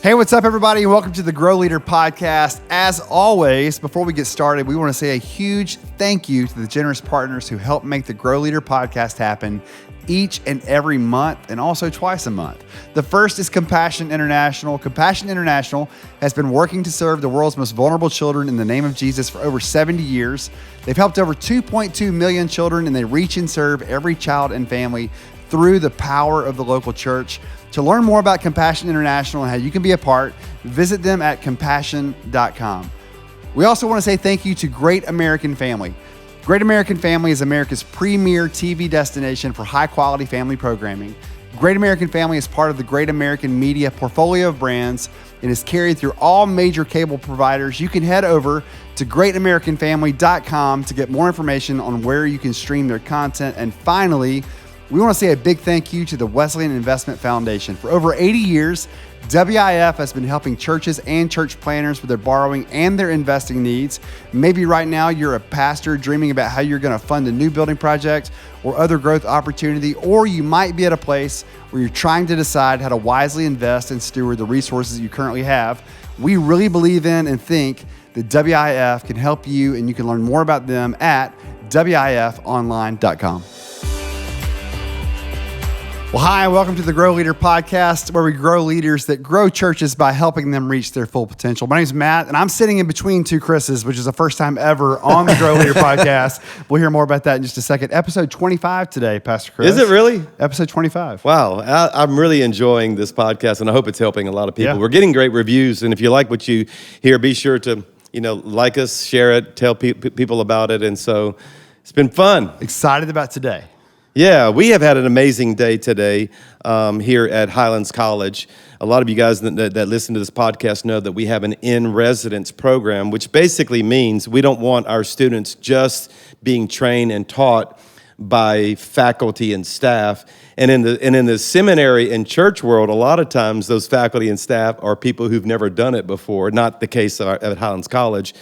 Hey, what's up, everybody? Welcome to the Grow Leader Podcast. As always, before we get started, we want to say a huge thank you to the generous partners who help make the Grow Leader Podcast happen each and every month, and also twice a month. The first is Compassion International. Compassion International has been working to serve the world's most vulnerable children in the name of Jesus for over 70 years. They've helped over 2.2 million children, and they reach and serve every child and family through the power of the local church. To learn more about Compassion International and how you can be a part, visit them at compassion.com. We also want to say thank you to Great American Family. Great American Family is America's premier TV destination for high-quality family programming. Great American Family is part of the Great American Media portfolio of brands and is carried through all major cable providers. You can head over to greatamericanfamily.com to get more information on where you can stream their content. And finally, we want to say a big thank you to the Wesleyan Investment Foundation. For over 80 years, WIF has been helping churches and church planners with their borrowing and their investing needs. Maybe right now you're a pastor dreaming about how you're going to fund a new building project or other growth opportunity, or you might be at a place where you're trying to decide how to wisely invest and steward the resources you currently have. We really believe in and think that WIF can help you, and you can learn more about them at wifonline.com. Well, hi, and welcome to the Grow Leader Podcast, where we grow leaders that grow churches by helping them reach their full potential. My name is Matt, and I'm sitting in between two Chris's, which is the first time ever on the Grow Leader Podcast. We'll hear more about that in just a second. Episode 25 today, Pastor Chris. Is it really? Episode 25. Wow. I'm really enjoying this podcast, and I hope it's helping a lot of people. Yeah. We're getting great reviews, and if you like what you hear, be sure to like us, share it, tell people about it, and so it's been fun. Excited about today. Yeah, we have had an amazing day today here at Highlands College. A lot of you guys that listen to this podcast know that we have an in-residence program, which basically means we don't want our students just being trained and taught by faculty and staff. And in the seminary and church world, a lot of times those faculty and staff are people who've never done it before. Not the case at Highlands College.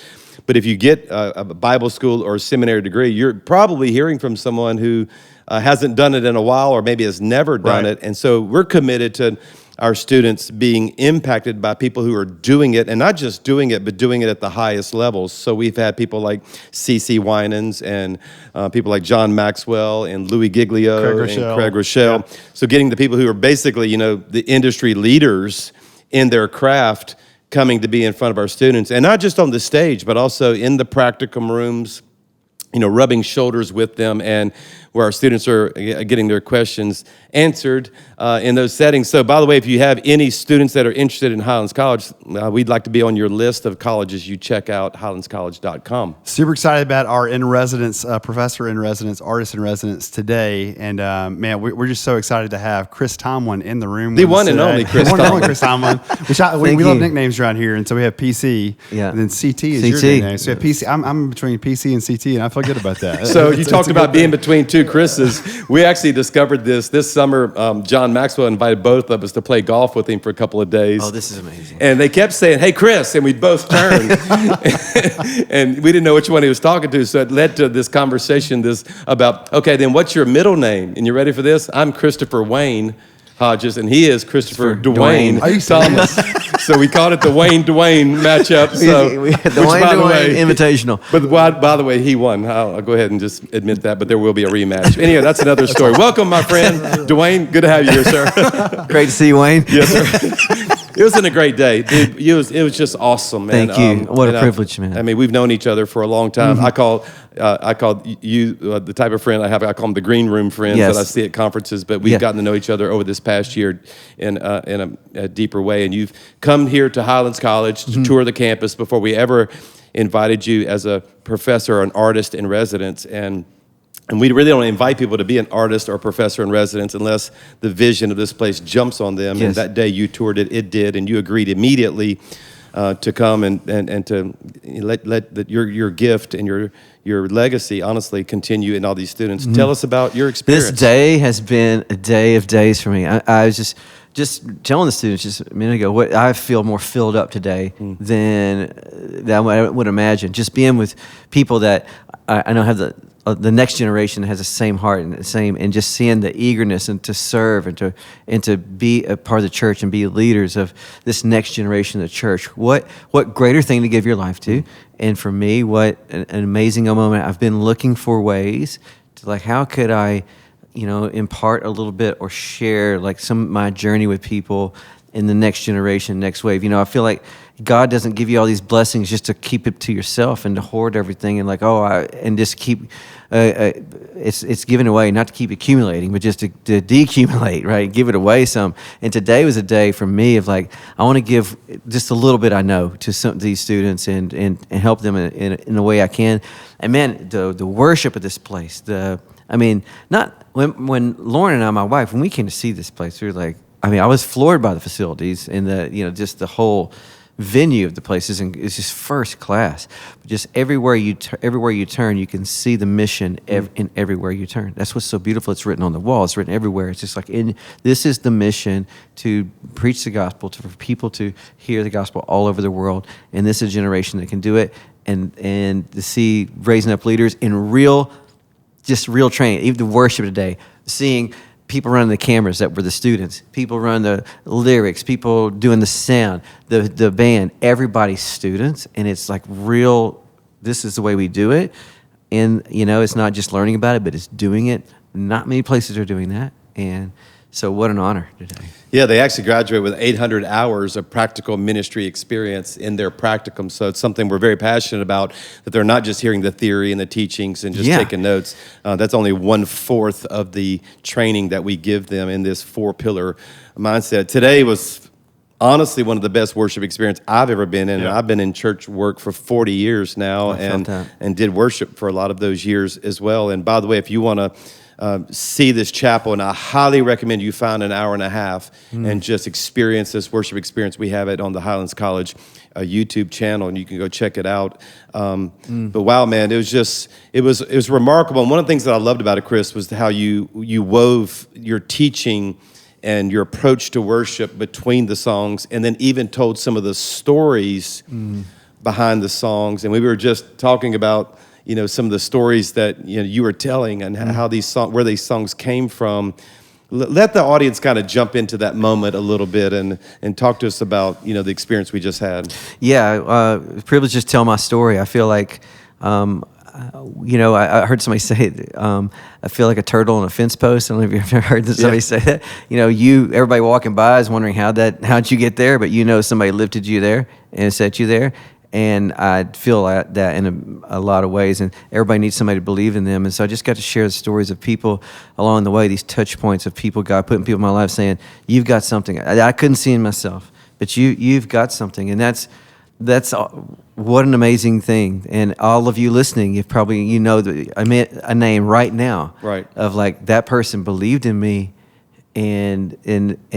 But if you get a Bible school or a seminary degree, you're probably hearing from someone who hasn't done it in a while or maybe has never done it. And so we're committed to our students being impacted by people who are doing it, and not just doing it, but doing it at the highest levels. So we've had people like C.C. Winans and people like John Maxwell and Louis Giglio and Craig Rochelle. Yeah. So getting the people who are basically, the industry leaders in their craft coming to be in front of our students, and not just on the stage, but also in the practicum rooms, rubbing shoulders with them, and where our students are getting their questions answered in those settings. So, by the way, if you have any students that are interested in Highlands College, we'd like to be on your list of colleges you check out, highlandscollege.com. Super excited about our in-residence, professor in-residence, artist in-residence today. And, man, we're just so excited to have Chris Tomlin in the room. The one and only Chris Tomlin. The one and only Chris Tomlin. We love nicknames around here. And so we have PC. Yeah. And then CT is your nickname. So we have PC. I'm between PC and CT, and I feel good about that. So you talked about being between two Chris's. We actually discovered this summer. John Maxwell invited both of us to play golf with him for a couple of days. Oh, this is amazing. And they kept saying, "Hey, Chris," and we both turned. And we didn't know which one he was talking to, so it led to this conversation about, okay, then what's your middle name? And you ready for this? I'm Christopher Wayne Hodges, and he is Christopher Dwayne Thomas. So we called it the Wayne-Dwayne matchup. So, we had the Wayne-Dwayne Invitational. But by the way, he won. I'll go ahead and just admit that, but there will be a rematch. Anyway, that's another story. Welcome, my friend, Dwayne. Good to have you here, sir. Great to see you, Wayne. Yes, sir. It was a great day, dude. It was just awesome, man. Thank you. What a privilege, man. I mean, we've known each other for a long time. Mm-hmm. I call you the type of friend I have. I call them the green room friends that I see at conferences. But we've gotten to know each other over this past year in a deeper way. And you've come here to Highlands College to tour the campus before we ever invited you as a professor or an artist in residence. And we really don't invite people to be an artist or a professor in residence unless the vision of this place jumps on them. Yes. And that day you toured it, it did, and you agreed immediately to come and to let your gift and your legacy honestly continue in all these students. Mm-hmm. Tell us about your experience. This day has been a day of days for me. I was just telling the students just a minute ago, what I feel more filled up today than I would imagine. Just being with people that I know have the the next generation has the same heart and and just seeing the eagerness and to serve and to be a part of the church and be leaders of this next generation of the church. What greater thing to give your life to? And for me, what an amazing moment. I've been looking for ways to, like, how could I, impart a little bit or share like some of my journey with people in the next generation, next wave. I feel like God doesn't give you all these blessings just to keep it to yourself and to hoard everything and and just keep. It's given away, not to keep accumulating, but just to decumulate, right? Give it away some. And today was a day for me of like, I want to give just a little bit I know to some of these students and help them in the way I can. And man, the worship of this place, not when Lauren and I, my wife, when we came to see this place, we were like, I was floored by the facilities and just the whole venue of the place is just first class. But just everywhere you turn, you can see the mission in everywhere you turn. That's what's so beautiful. It's written on the wall. It's written everywhere. It's just like this is the mission to preach the gospel, for people to hear the gospel all over the world. And this is a generation that can do it. And to see raising up leaders in real training, even the worship today, seeing people running the cameras that were the students, people running the lyrics, people doing the sound, the band, everybody's students. And it's like this is the way we do it. And, it's not just learning about it, but it's doing it. Not many places are doing that. And so what an honor today. Yeah, they actually graduate with 800 hours of practical ministry experience in their practicum. So it's something we're very passionate about, that they're not just hearing the theory and the teachings and just taking notes. That's only 1/4 of the training that we give them in this 4-pillar mindset. Today was honestly one of the best worship experience I've ever been in. Yeah. I've been in church work for 40 years now and did worship for a lot of those years as well. And by the way, if you want to see this chapel, and I highly recommend you find an hour and a half and just experience this worship experience. We have it on the Highlands College YouTube channel, and you can go check it out. But wow, man, it was remarkable. And one of the things that I loved about it, Chris, was how you wove your teaching and your approach to worship between the songs, and then even told some of the stories behind the songs. And we were just talking about some of the stories that you were telling and how where these songs came from. Let the audience kind of jump into that moment a little bit and talk to us about the experience we just had. Yeah, privileged to just tell my story. I feel like I heard somebody say I feel like a turtle on a fence post. I don't know if you've ever heard somebody say that. Everybody walking by is wondering how'd you get there, but somebody lifted you there and set you there. And I feel like that in a lot of ways, and everybody needs somebody to believe in them. And so I just got to share the stories of people along the way, these touch points of people, God putting people in my life saying, you've got something. I couldn't see in myself, but you've got something. And that's what an amazing thing. And all of you listening, if probably a name right now, right, of like that person believed in me and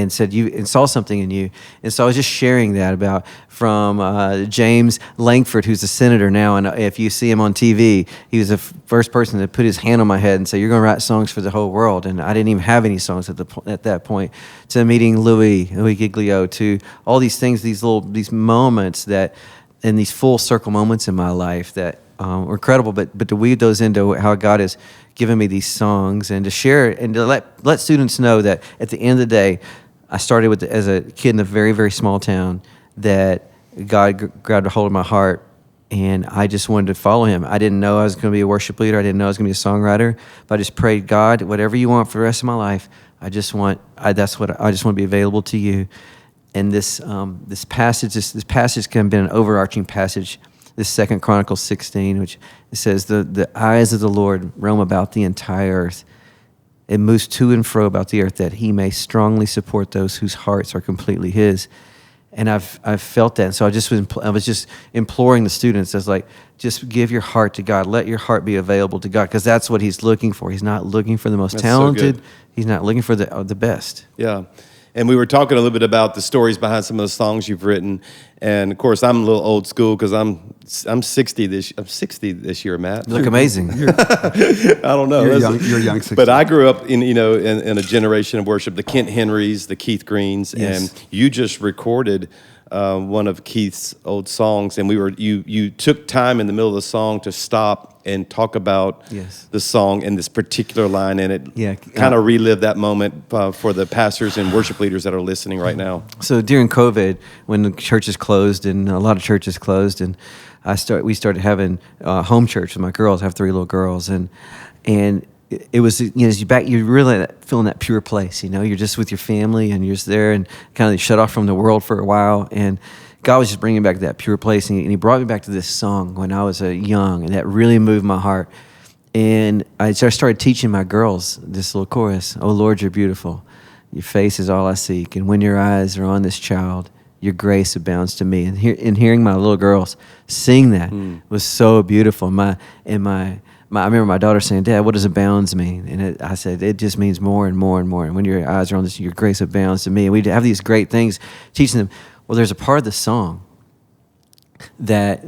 said and saw something in you. And so I was just sharing that from James Langford, who's a senator now, and if you see him on TV, he was the first person to put his hand on my head and say, you're going to write songs for the whole world. And I didn't even have any songs at that point. To meeting Louis Giglio, to all these things, these moments that, and these full circle moments in my life that were incredible, but to weave those into how God has given me these songs, and to share it and to let students know that at the end of the day, I started as a kid in a very, very small town, that God grabbed a hold of my heart, and I just wanted to follow him. I didn't know I was going to be a worship leader. I didn't know I was going to be a songwriter, but I just prayed, God, whatever you want for the rest of my life, I just want to be available to you. And this passage kind of been an overarching passage. This 2 Chronicles 16, which it says, the eyes of the Lord roam about the entire earth. It moves to and fro about the earth, that he may strongly support those whose hearts are completely his. And I've felt that. And so I was just imploring the students. I was like, just give your heart to God. Let your heart be available to God, because that's what he's looking for. He's not looking for the most talented. So he's not looking for the best. Yeah. And we were talking a little bit about the stories behind some of the songs you've written. And of course, I'm a little old school because I'm I'm 60 this year, Matt. You look amazing. I don't know. You're young 60. But I grew up in a generation of worship, the Kent Henrys, the Keith Greens, Yes. and you just recorded one of Keith's old songs, and you took time in the middle of the song to stop and talk about Yes. the song and this particular line, and it Yeah, kind of relived that moment for the pastors and worship leaders that are listening right now. So during COVID, when the churches closed and a lot of churches closed, and we started having home church with my girls. I have 3 little girls, and it was, as you're really feeling that pure place. You're just with your family and you're just there and kind of shut off from the world for a while. And God was just bringing me back to that pure place, and he brought me back to this song when I was young, and that really moved my heart. And I started teaching my girls this little chorus: "Oh Lord, you're beautiful. Your face is all I seek. And when your eyes are on this child, your grace abounds to me." And hearing my little girls sing that was so beautiful. I remember my daughter saying, "Dad, what does abounds mean?" And I said, "It just means more and more and more. And when your eyes are on this, your grace abounds to me." And we'd have these great things teaching them. Well, there's a part of the song that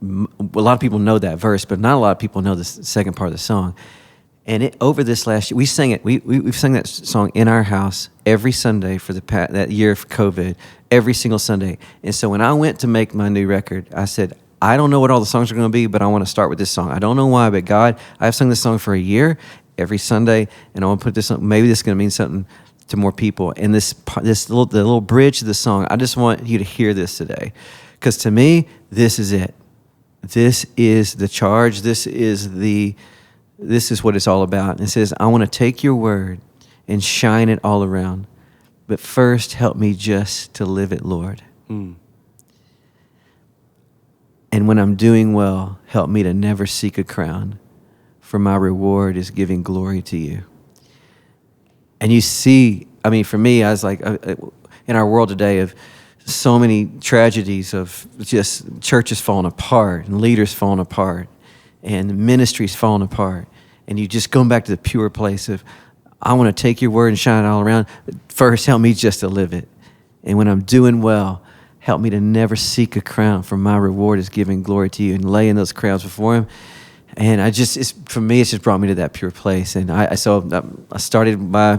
a lot of people know that verse, but not a lot of people know the second part of the song. And over this last year, we sang it. We've sung that song in our house every Sunday for that year of COVID, every single Sunday. And so when I went to make my new record, I said, I don't know what all the songs are going to be, but I want to start with this song. I don't know why, but God, I've sung this song for a year, every Sunday, and I want to put this on. Maybe this is going to mean something to more people. And the little bridge to the song, I just want you to hear this today, because to me, this is it. This is the charge. This is what it's all about. And it says, I want to take your word and shine it all around, but first help me just to live it, Lord. And when I'm doing well, help me to never seek a crown, for my reward is giving glory to you. And you see, for me, I was like, in our world today of so many tragedies of just churches falling apart and leaders falling apart and ministries falling apart, and you just going back to the pure place of, I want to take your word and shine it all around, but first help me just to live it. And when I'm doing well, help me to never seek a crown, for my reward is giving glory to you, and laying those crowns before him. And for me, it's just brought me to that pure place. And I started by,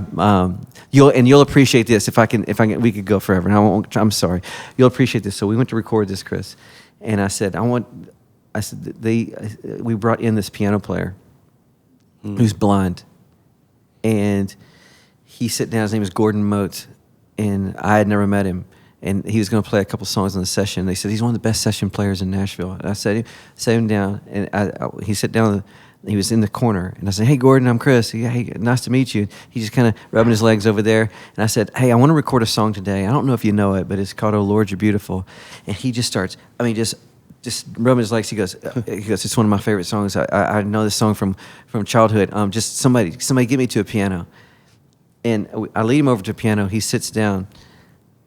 you'll appreciate this if I can, we could go forever. And I'm sorry, you'll appreciate this. So we went to record this, Chris, and I said, we brought in this piano player who's blind, and he sat down. His name is Gordon Mote, and I had never met him. And he was going to play a couple songs in the session. They said, he's one of the best session players in Nashville. And I sat him down, and he sat down. He was in the corner. And I said, hey, Gordon, I'm Chris. Hey, nice to meet you. He just kind of rubbing his legs over there. And I said, hey, I want to record a song today. I don't know if you know it, but it's called Oh, Lord, You're Beautiful. And he just starts, just rubbing his legs. He goes, it's one of my favorite songs. I know this song from childhood. Just somebody get me to a piano. And I lead him over to a piano. He sits down.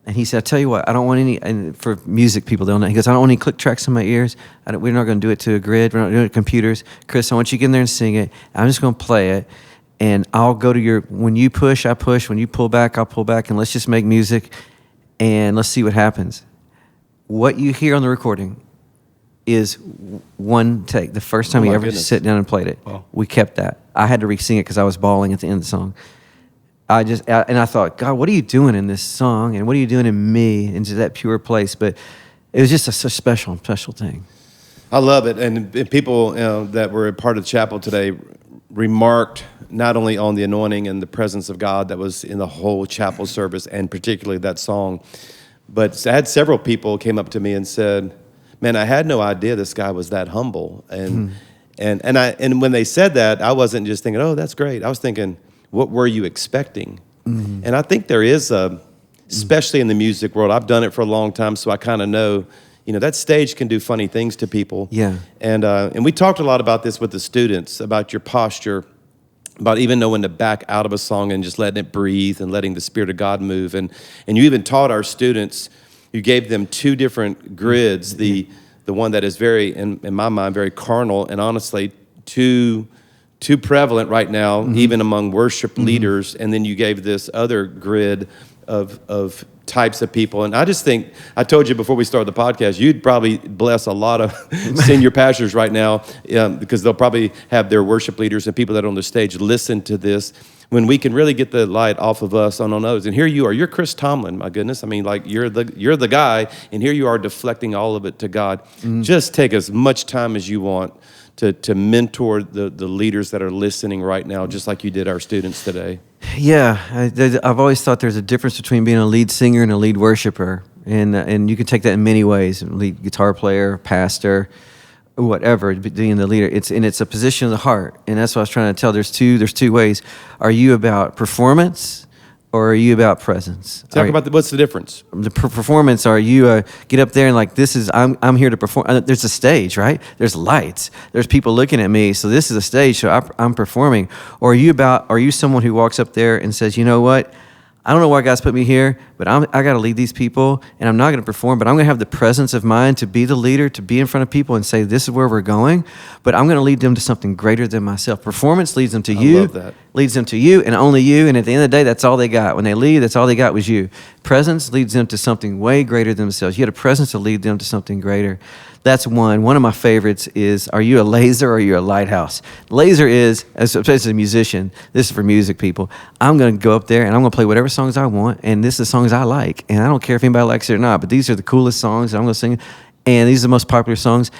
And he said, I tell you what, I don't want any, and for music people don't know, he goes, I don't want any click tracks in my ears. We're not going to do it to a grid. We're not doing it to computers. Chris, I want you to get in there and sing it. I'm just going to play it. And I'll go to when you push, I push. When you pull back, I'll pull back. And let's just make music, and let's see what happens. What you hear on the recording is one take. The first time he ever just sat down and played it. Wow. We kept that. I had to re-sing it because I was bawling at the end of the song. I thought, God, what are you doing in this song? And what are you doing in me into that pure place? But it was just a special thing. I love it. And people that were a part of the chapel today remarked not only on the anointing and the presence of God that was in the whole chapel service, and particularly that song, but I had several people came up to me and said, man, I had no idea this guy was that humble. And when they said that, I wasn't just thinking, oh, that's great. I was thinking, what were you expecting? Mm-hmm. And I think there is especially in the music world, I've done it for a long time, so I kind of know, that stage can do funny things to people. Yeah. And we talked a lot about this with the students, about your posture, about even knowing to back out of a song and just letting it breathe and letting the Spirit of God move. And you even taught our students, you gave them 2 different grids, the one that is very, in my mind, very carnal, and honestly, too prevalent right now, even among worship leaders. And then you gave this other grid of types of people. And I just think, I told you before we started the podcast, you'd probably bless a lot of senior pastors right now because they'll probably have their worship leaders and people that are on the stage listen to this when we can really get the light off of us on others. And here you are, you're Chris Tomlin, my goodness. I mean, like you're the guy, and here you are deflecting all of it to God. Just take as much time as you want to mentor the leaders that are listening right now, just like you did our students today. Yeah, I've always thought there's a difference between being a lead singer and a lead worshiper, and you can take that in many ways. Lead guitar player, pastor, whatever, being the leader. It's a position of the heart, and that's what I was trying to tell. There's two ways. Are you about performance, or are you about presence? Talk about what's the difference? The performance, are you get up there and like, this is, I'm here to perform. There's a stage, right? There's lights. There's people looking at me. So this is a stage, so I'm performing. Or are you someone who walks up there and says, you know what? I don't know why God's put me here, but I got to lead these people, and I'm not going to perform, but I'm going to have the presence of mind to be the leader, to be in front of people and say, this is where we're going, but I'm going to lead them to something greater than myself. Performance leads them to you, love that. leads them to you and only you, and at the end of the day, that's all they got. When they leave, that's all they got was you. Presence leads them to something way greater than themselves. You had a presence to lead them to something greater. That's one. One of my favorites is, are you a laser or are you a lighthouse? Laser is, as a musician, this is for music people, I'm going to go up there and I'm going to play whatever songs I want, and this is the songs I like, and I don't care if anybody likes it or not, but these are the coolest songs that I'm going to sing, and these are the most popular songs.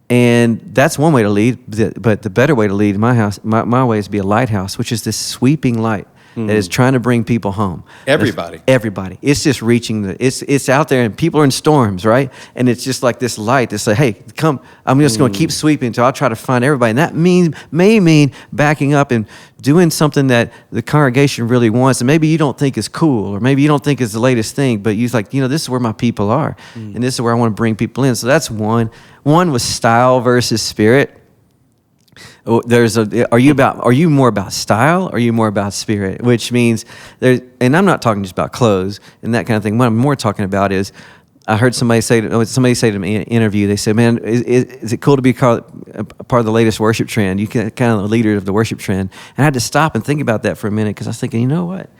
And that's one way to lead, but the better way to lead in my way is to be a lighthouse, which is this sweeping light that is trying to bring people home. Everybody. Everybody. It's just reaching it's out there, and people are in storms, right? And it's just like this light that say, hey, come, I'm just going to keep sweeping until I try to find everybody. And that may mean backing up and doing something that the congregation really wants, and maybe you don't think is cool, or maybe you don't think is the latest thing, but you're like, this is where my people are, and this is where I want to bring people in. So that's one. One was style versus spirit. Are you more about style, or are you more about spirit? Which means and I'm not talking just about clothes and that kind of thing. What I'm more talking about is, I heard somebody say to me in an interview, they said, man, is it cool to be called a part of the latest worship trend? You can kind of the leader of the worship trend. And I had to stop and think about that for a minute, because I was thinking, you know what?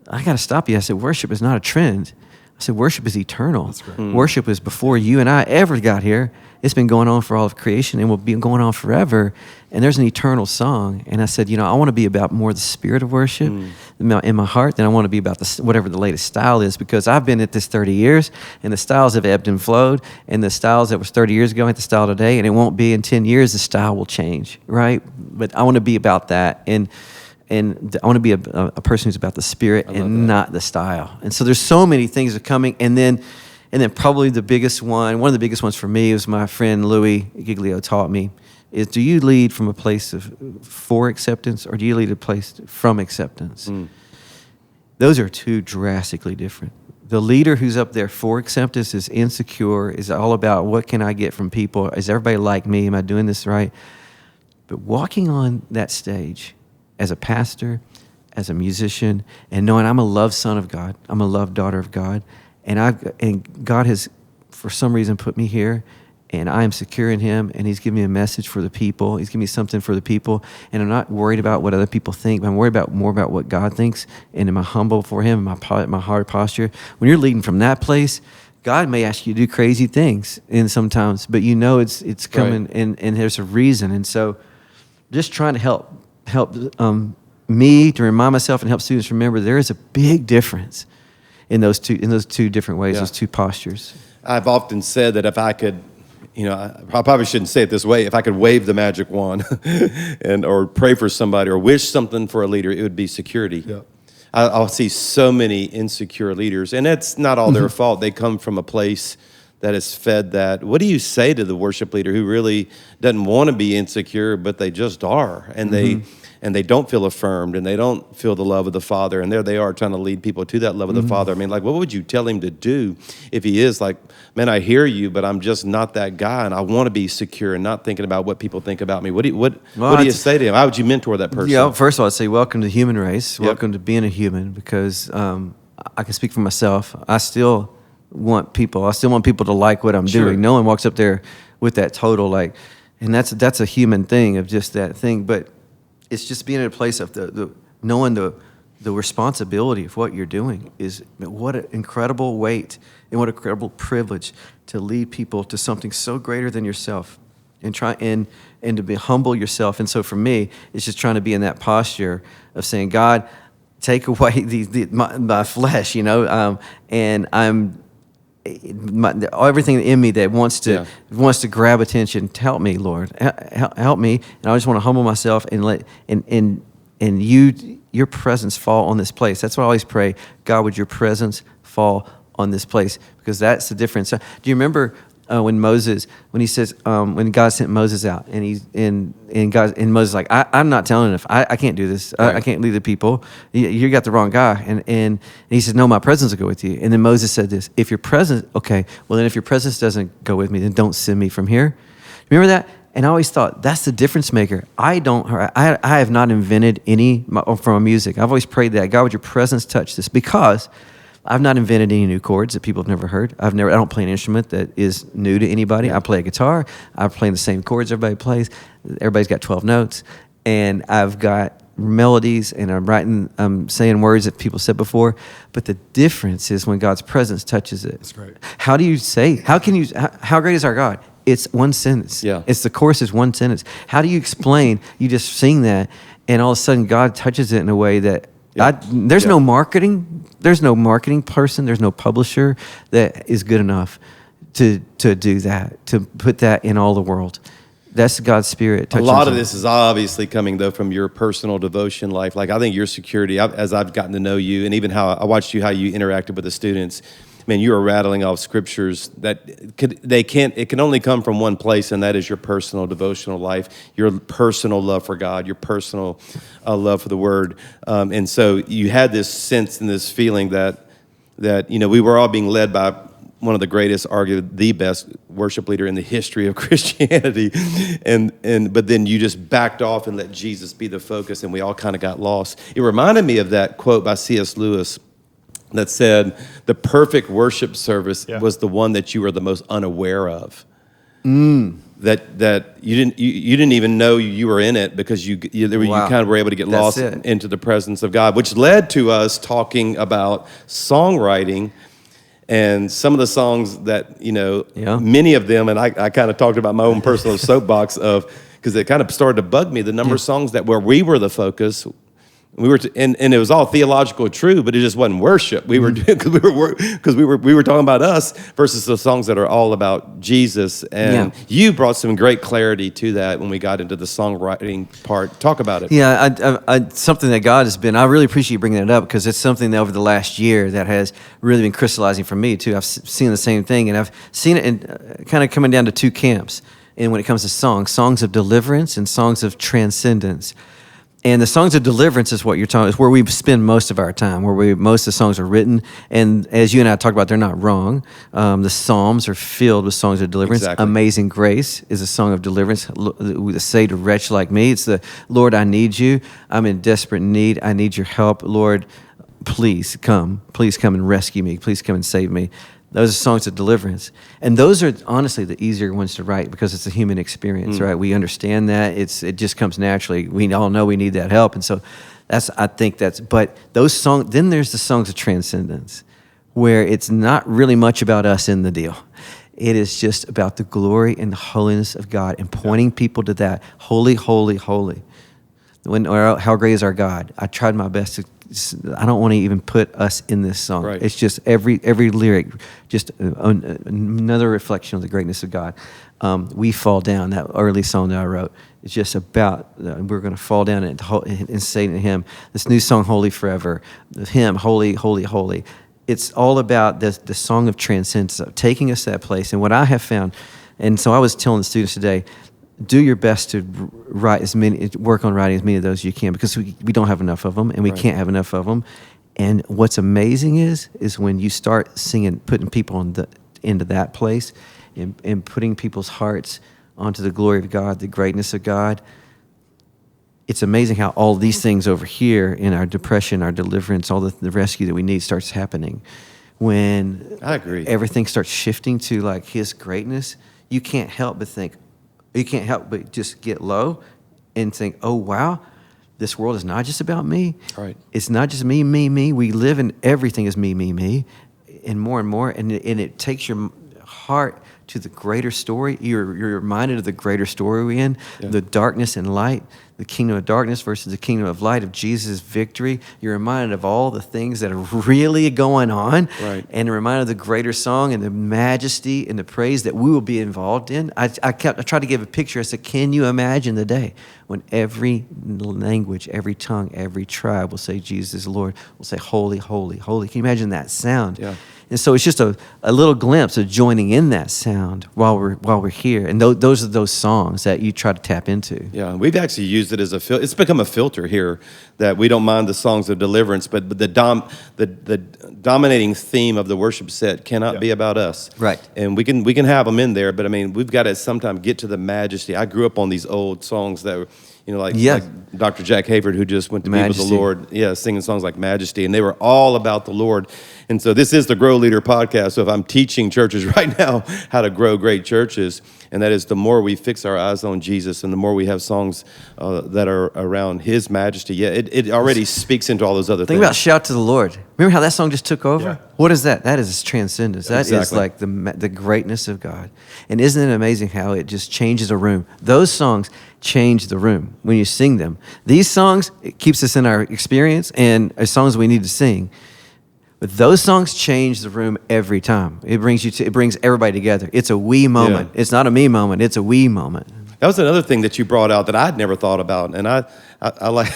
I got to stop you. I said, worship is not a trend. I said, worship is eternal. That's right. Worship is before you and I ever got here. It's been going on for all of creation, and will be going on forever. And there's an eternal song. And I said, I want to be about more the spirit of worship in my heart than I want to be about whatever the latest style is, because I've been at this 30 years, and the styles have ebbed and flowed, and the styles that was 30 years ago ain't the style today, and it won't be in 10 years. The style will change, right? But I want to be about that. And I want to be a person who's about the spirit and not the style. And so there's so many things that are coming. And then probably one of the biggest ones for me, was my friend Louis Giglio taught me, is, do you lead from a place for acceptance, or do you lead a place from acceptance? Those are two drastically different. The leader who's up there for acceptance is insecure, is all about, what can I get from people? Is everybody like me? Am I doing this right? But walking on that stage as a pastor, as a musician, and knowing I'm a loved son of God, I'm a loved daughter of God, and God has, for some reason, put me here, and I am secure in Him, and He's given me a message for the people. He's given me something for the people, and I'm not worried about what other people think, but I'm worried more about what God thinks, and am I humble for Him, my heart posture. When you're leading from that place, God may ask you to do crazy things, and sometimes, but it's coming, right. and there's a reason. And so, just trying to help me to remind myself and help students remember, there is a big difference in those two different ways, those two postures. I've often said that if I could, I probably shouldn't say it this way, if I could wave the magic wand or pray for somebody or wish something for a leader, it would be security. Yeah. I'll see so many insecure leaders, and it's not all their fault. They come from a place that is fed that. What do you say to the worship leader who really doesn't want to be insecure, but they just are, and they don't feel affirmed, and they don't feel the love of the Father, and there they are trying to lead people to that love of the Father? I mean, like, what would you tell him to do if he is like, man, I hear you, but I'm just not that guy, and I want to be secure and not thinking about what people think about me? What do you say to him? How would you mentor that person? Yeah, first of all, I'd say, welcome to the human race. Welcome to being a human, because I can speak for myself. I still want people to like what I'm doing. No one walks up there with that total and that's a human thing of just that thing. But it's just being in a place of the knowing the responsibility of what you're doing is what an incredible weight and what an incredible privilege to lead people to something so greater than yourself and try and to be humble yourself. And so for me, it's just trying to be in that posture of saying, God, take away my flesh, and I'm everything in me that wants to grab attention. Help me, Lord, help me. And I just want to humble myself and your presence fall on this place. That's what I always pray. God, would your presence fall on this place? Because that's the difference. Do you remember when he says, when God sent Moses out, and Moses is like, I'm not telling enough. I can't do this. Right. I can't lead the people. You got the wrong guy. And he says, no, my presence will go with you. And then Moses said this, if your presence doesn't go with me, then don't send me from here. Remember that? And I always thought, that's the difference maker. I have not invented from music. I've always prayed that, God, would your presence touch this? Because I've not invented any new chords that people have never heard. I don't play an instrument that is new to anybody. I play a guitar. I play the same chords everybody plays. Everybody's got 12 notes. And I've got melodies, and I'm saying words that people said before. But the difference is when God's presence touches it. That's right. How great is our God? It's one sentence. Yeah. The chorus is one sentence. How do you explain? You just sing that, and all of a sudden God touches it in a way that there's no marketing. There's no marketing person. There's no publisher that is good enough to do that, to put that in all the world. That's God's Spirit. A lot of this is obviously coming, though, from your personal devotion life. Like, I think your security, as I've gotten to know you, and even how I watched how you interacted with the students, man, you are rattling off scriptures that it can only come from one place, and that is your personal devotional life, your personal love for God, your personal love for the Word. And so you had this sense and this feeling that we were all being led by one of the greatest, arguably the best worship leader in the history of Christianity, but then you just backed off and let Jesus be the focus, and we all kind of got lost. It reminded me of that quote by C.S. Lewis that said, the perfect worship service was the one that you were the most unaware of. That you didn't even know you were in it, because you kind of were able to get lost into the presence of God, which led to us talking about songwriting. And some of the songs that, many of them, and I kind of talked about my own personal soapbox because it kind of started to bug me, the number of songs where we were the focus. And it was all theological true, but it just wasn't worship. We were because we were talking about us versus the songs that are all about Jesus. And you brought some great clarity to that when we got into the songwriting part. Talk about it. Yeah, something that God has been. I really appreciate you bringing it up, because it's something that over the last year that has really been crystallizing for me too. I've seen the same thing, and I've seen it in kind of coming down to two camps. And when it comes to songs of deliverance and songs of transcendence. And the songs of deliverance is what you're talking. Is where we spend most of our time. Most of the songs are written, and as you and I talked about, they're not wrong. The Psalms are filled with songs of deliverance. Exactly. Amazing Grace is a song of deliverance. The Say to wretch like me, it's the Lord, I need you. I'm in desperate need. I need your help, Lord. Please come and rescue me. Please come and save me. Those are songs of deliverance. And those are honestly the easier ones to write, because it's a human experience, right? We understand that. It just comes naturally. We all know we need that help. And so but those songs, then there's the songs of transcendence, where it's not really much about us in the deal. It is just about the glory and the holiness of God and pointing people to that. Holy, holy, holy. How great is our God? I tried my best to. I don't want to even put us in this song. Right. It's just every lyric, just another reflection of the greatness of God. We Fall Down, that early song that I wrote, it's just about we're going to fall down and say to Him. This new song, Holy Forever, Him, Holy, Holy, Holy. It's all about the song of transcendence, taking us to that place. And what I have found, and so I was telling the students today, do your best to work on writing as many of those as you can, because we don't have enough of them, and we can't have enough of them. And what's amazing is when you start singing, putting people into that place, and putting people's hearts onto the glory of God, the greatness of God. It's amazing how all these things over here in our depression, our deliverance, all the rescue that we need starts happening. When I agree, everything starts shifting to like His greatness, you can't help but just get low and think, oh, wow, this world is not just about me. Right. It's not just me, me, me. We live in everything is me, me, me, and more, and it takes your heart to the greater story. You're reminded of the greater story we're in, the darkness and light, the kingdom of darkness versus the kingdom of light, of Jesus' victory. You're reminded of all the things that are really going on, Right. and reminded of the greater song and the majesty and the praise that we will be involved in. I tried to give a picture. I said, can you imagine the day when every language, every tongue, every tribe will say Jesus is Lord, will say holy, holy, holy. Can you imagine that sound? Yeah. And so it's just a little glimpse of joining in that sound while we're here. And those are those songs that you try to tap into. Yeah, we've actually used it as it's become a filter here, that we don't mind the songs of deliverance, but the dominating theme of the worship set cannot be about us. Right. And we can have them in there, but I mean, we've got to sometimes get to the majesty. I grew up on these old songs that were, like Dr. Jack Hayford, who just went to be with the Lord, singing songs like Majesty, and they were all about the Lord. And so this is the Grow Leader podcast. So if I'm teaching churches right now how to grow great churches, and that is the more we fix our eyes on Jesus and the more we have songs that are around His majesty, it already speaks into all those other things. Think about Shout to the Lord. Remember how that song just took over? Yeah. What is that? That is transcendence. That is Exactly. like the greatness of God. And isn't it amazing how it just changes a room? Those songs change the room when you sing them. These songs, it keeps us in our experience and are songs we need to sing. But those songs change the room every time. It brings everybody together. It's a we moment. Yeah. It's not a me moment. It's a we moment. That was another thing that you brought out that I'd never thought about, and I like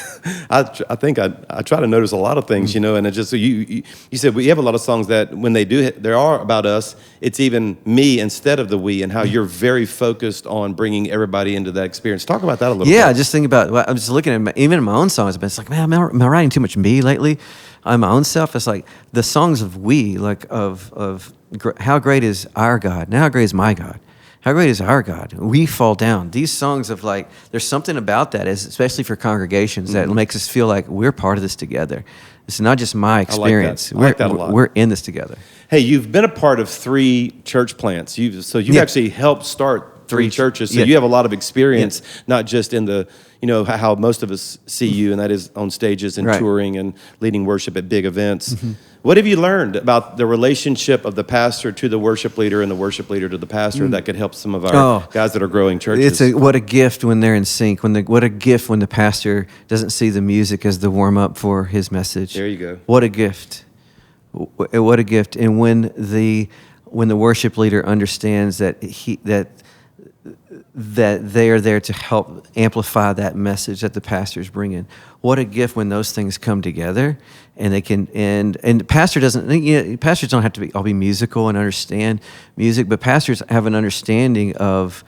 I think I try to notice a lot of things, and it just so you said we have a lot of songs that when there are about us, it's even me instead of the we, and how you're very focused on bringing everybody into that experience. Talk about that a little bit. Yeah, just think about. Well, I'm just looking at even in my own songs, but it's like, man, am I writing too much me lately? On my own self, it's like the songs of we, like of how great is our God? Now how great is my God? How great is our God? We fall down. These songs of like, there's something about that, especially for congregations, that makes us feel like we're part of this together. It's not just my experience. I like that a lot. We're in this together. Hey, you've been a part of 3 church plants. You've actually helped start 3 churches, so you have a lot of experience, not just in the, how most of us see you, and that is on stages and touring and leading worship at big events. What have you learned about the relationship of the pastor to the worship leader and the worship leader to the pastor that could help some of our guys that are growing churches? What a gift when they're in sync. What a gift when the pastor doesn't see the music as the warm up for his message. There you go. What a gift. What a gift. And when the worship leader understands that they are there to help amplify that message that the pastor's bringing. What a gift when those things come together, and they can. And the pastor doesn't. Pastors don't have to all be musical and understand music, but pastors have an understanding of,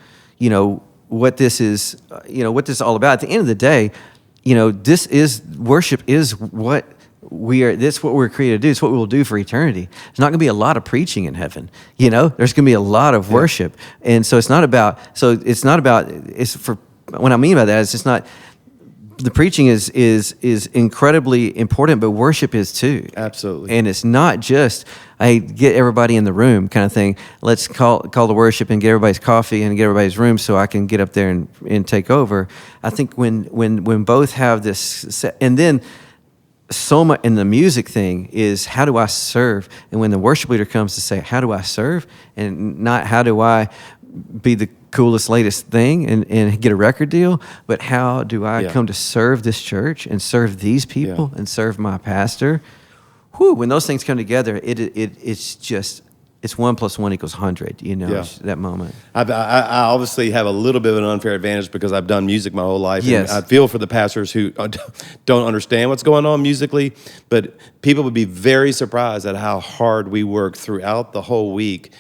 what this is. What this is all about. At the end of the day, this is worship. Is what. This is what we're created to do. It's what we will do for eternity. There's not going to be a lot of preaching in heaven. There's going to be a lot of worship. And so it's not about, what I mean by that is it's not, the preaching is incredibly important, but worship is too. Absolutely. And it's not just, hey, get everybody in the room kind of thing. Let's call the worship and get everybody's coffee and get everybody's room so I can get up there and take over. I think when both have this set, and then so much in the music thing is how do I serve? And when the worship leader comes to say, how do I serve? And not how do I be the coolest, latest thing and get a record deal, but how do I come to serve this church and serve these people and serve my pastor? When those things come together, it's 1 + 1 = 100, that moment. I obviously have a little bit of an unfair advantage because I've done music my whole life. Yes. And I feel for the pastors who don't understand what's going on musically, but people would be very surprised at how hard we work throughout the whole week,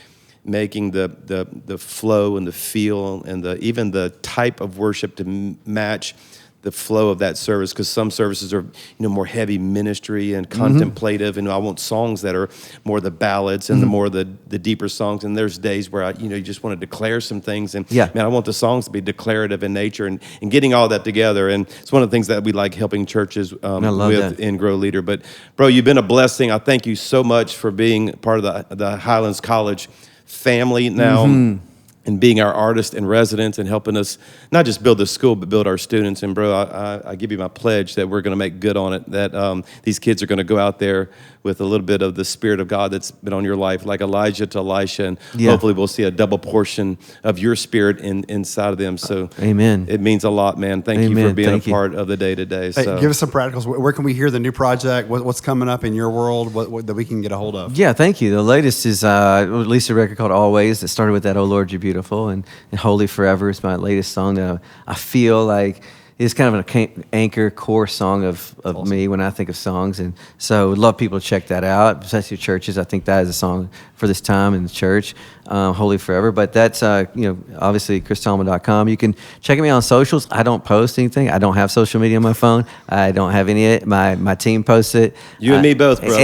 making the flow and the feel and even the type of worship to match the flow of that service, because some services are more heavy ministry and contemplative, and I want songs that are more the ballads and the more the deeper songs. And there's days where you just want to declare some things, and man, I want the songs to be declarative in nature, and getting all that together. And it's one of the things that we like helping churches with in Grow Leader. But bro, you've been a blessing. I thank you so much for being part of the Highlands College family now. and being our artist in residence and helping us not just build the school, but build our students. And bro, I give you my pledge that we're going to make good on it, that these kids are going to go out there with a little bit of the Spirit of God that's been on your life, like Elijah to Elisha, and hopefully we'll see a double portion of your Spirit inside of them. So Amen. It means a lot, man. Thank you for being a part of the day-to-day. Hey, So. give us some practicals. Where can we hear the new project? What's coming up in your world what that we can get a hold of? Yeah, thank you. The latest is released a record called Always that started with that Oh Lord, You're Beautiful, and Holy Forever is my latest song that I feel like is kind of an anchor core song of awesome. Me when I think of songs. And so would love people to check that out, especially churches. I think that is a song for this time in the church, Holy Forever. But that's, obviously ChrisTallman.com. You can check me on socials. I don't post anything. I don't have social media on my phone. I don't have any of it. My team posts it. You and me both, bro.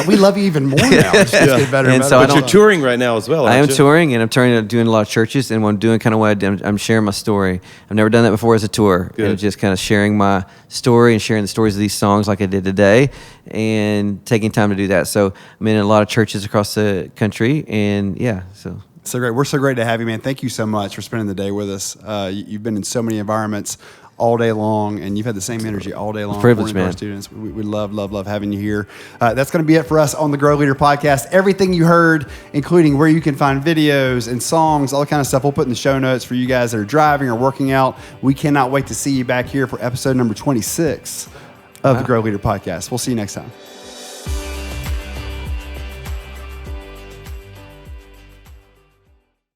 We love you even more now. It's getting better and better. So but you're touring right now as well, I am you? touring, and I'm doing a lot of churches, and I'm doing kind of what I did. I'm sharing my story. I've never done that before as a tour. Good. And just kind of sharing my story and sharing the stories of these songs like I did today, and taking time to do that. So I'm in a lot of churches across the country, and so great. We're so great to have you, man. Thank you so much for spending the day with us. You've been in so many environments all day long, and you've had the same energy all day long. Privilege, man. Our students, we love having you here. That's going to be it for us on the Grow Leader podcast. Everything you heard, including where you can find videos and songs, all that kind of stuff, we'll put in the show notes for you guys that are driving or working out. We cannot wait to see you back here for episode number 26 of the Grow Leader podcast. We'll see you next time.